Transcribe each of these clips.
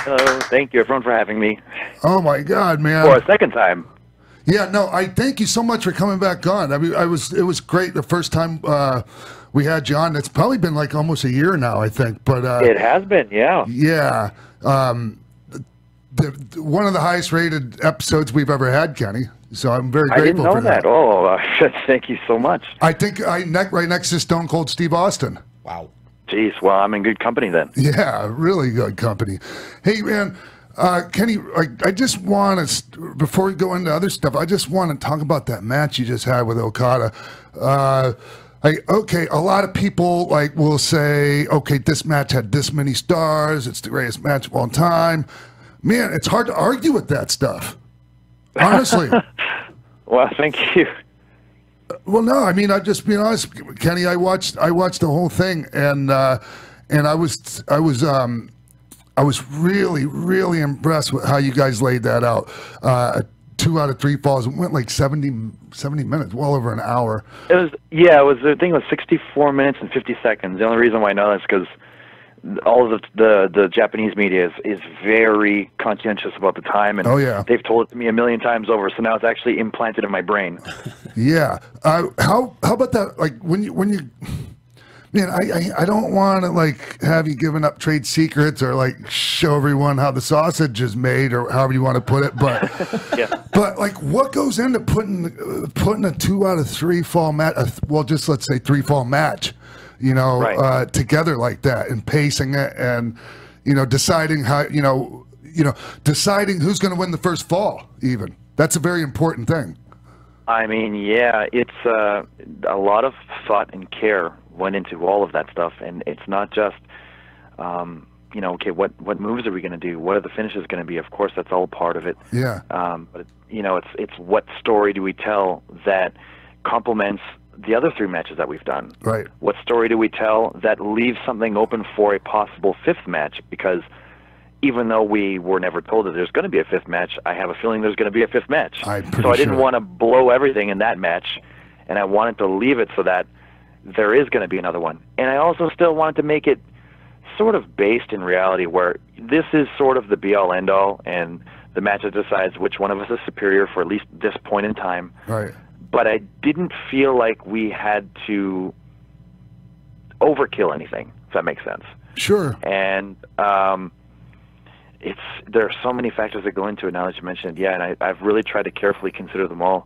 Hello, thank you everyone for having me. Oh my God, man! For a second time. Yeah, no, I thank you so much for coming back on. I mean, it was great the first time we had you on. It's probably been like almost a year now, I think. But it has been, yeah. Yeah, one of the highest rated episodes we've ever had, Kenny. So I'm very grateful for that. I didn't know that. Oh, thank you so much. I think right next to Stone Cold Steve Austin. Wow. Jeez, well, I'm in good company then. Yeah, really good company. Hey, man, Kenny, I just want to, before we go into other stuff, I just want to talk about that match you just had with Okada. Okay, a lot of people will say, okay, this match had this many stars. It's the greatest match of all time. Man, it's hard to argue with that stuff. Honestly. Well, thank you. Well, no, I mean, I just being honest, Kenny. I watched the whole thing, and I was really, really impressed with how you guys laid that out. 2 out of 3 falls. It went like 70 minutes, well over an hour. It was, yeah, it was. I think it was 64 minutes and 50 seconds. The only reason why I know that is because all of the Japanese media is very conscientious about the time, and they've told it to me a million times over. So now it's actually implanted in my brain. Yeah. How about that? Like when you, man, I don't want to have you giving up trade secrets or show everyone how the sausage is made or however you want to put it, but yeah. But what goes into putting a 2 out of 3 fall match? Well, just let's say 3 fall match. Together like that, and pacing it, and deciding how deciding who's going to win the first fall. Even that's a very important thing. I mean, yeah, it's a lot of thought and care went into all of that stuff, and it's not just okay, what moves are we going to do? What are the finishes going to be? Of course, that's all part of it. Yeah. But it's what story do we tell that complements the other 3 matches that we've done? Right. What story do we tell that leaves something open for a possible 5th match? Because even though we were never told that there's going to be a 5th match, I have a feeling there's going to be a 5th match. So I didn't want to blow everything in that match, and I wanted to leave it so that there is going to be another one. And I also still wanted to make it sort of based in reality, where this is sort of the be-all, end-all, and the match that decides which one of us is superior for at least this point in time. Right. But I didn't feel like we had to overkill anything, if that makes sense. Sure. And there are so many factors that go into it now that you mentioned. Yeah, and I've really tried to carefully consider them all.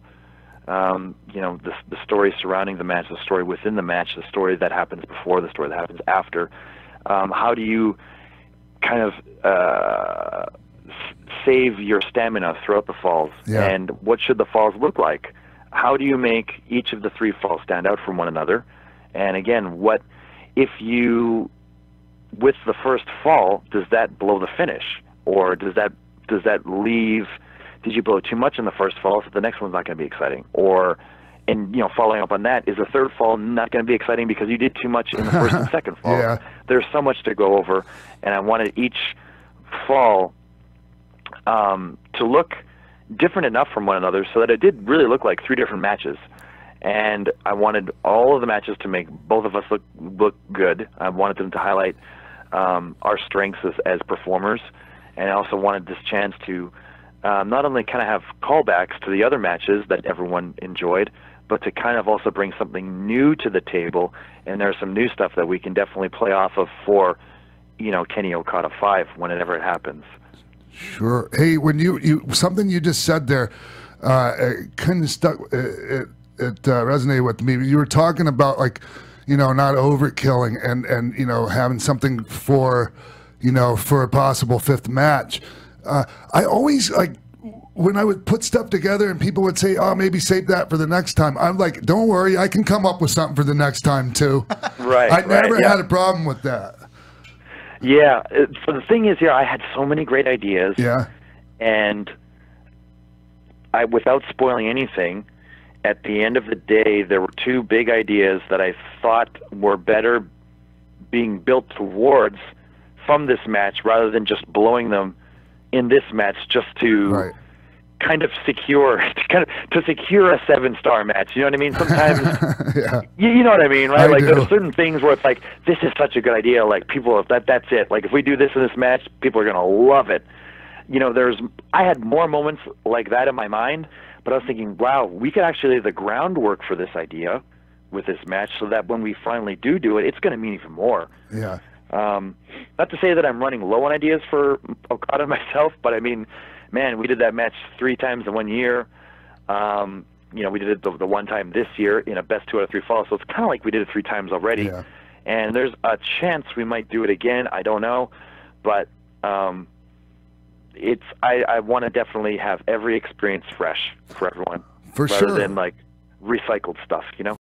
The story surrounding the match, the story within the match, the story that happens before, the story that happens after. How do you kind of save your stamina throughout the falls? Yeah. And what should the falls look like? How do you make each of the 3 falls stand out from one another? And again, what if you, with the first fall, does that blow the finish? Or does that leave, did you blow too much in the first fall so the next one's not going to be exciting? Or, and following up on that, is the 3rd fall not going to be exciting because you did too much in the 1st and 2nd fall? Yeah. There's so much to go over, and I wanted each fall to look different enough from one another so that it did really look like 3 different matches. And I wanted all of the matches to make both of us look good. I wanted them to highlight our strengths as performers, and I also wanted this chance to not only kind of have callbacks to the other matches that everyone enjoyed, but to kind of also bring something new to the table. And there's some new stuff that we can definitely play off of for Kenny Okada 5 whenever it happens. Sure. Hey, when you something you just said there, it kind of stuck. It resonated with me. You were talking about not overkilling and having something for for a possible 5th match. I always when I would put stuff together and people would say, "Oh, maybe save that for the next time." I'm like, "Don't worry, I can come up with something for the next time too." Right. I never had a problem with that. Yeah. So the thing is, I had so many great ideas. Yeah. And without spoiling anything, at the end of the day, there were 2 big ideas that I thought were better being built towards from this match rather than just blowing them in this match just to kind of secure, to secure a 7-star match. You know what I mean? Sometimes, yeah. you know what I mean, right? I Like do. there's certain things where it's like, this is such a good idea. Like people, that's it. Like if we do this in this match, people are gonna love it. You know, I had more moments like that in my mind, but I was thinking, wow, we could actually lay the groundwork for this idea with this match, so that when we finally do it, it's going to mean even more. Yeah. Not to say that I'm running low on ideas for Okada myself, but I mean, man, we did that match 3 times in 1 year. You know, we did it the one time this year in a best 2 out of 3 fall, so it's kind of like we did it 3 times already. Yeah. And there's a chance we might do it again. I don't know, but I want to definitely have every experience fresh for everyone, For rather sure. than like recycled stuff, you know.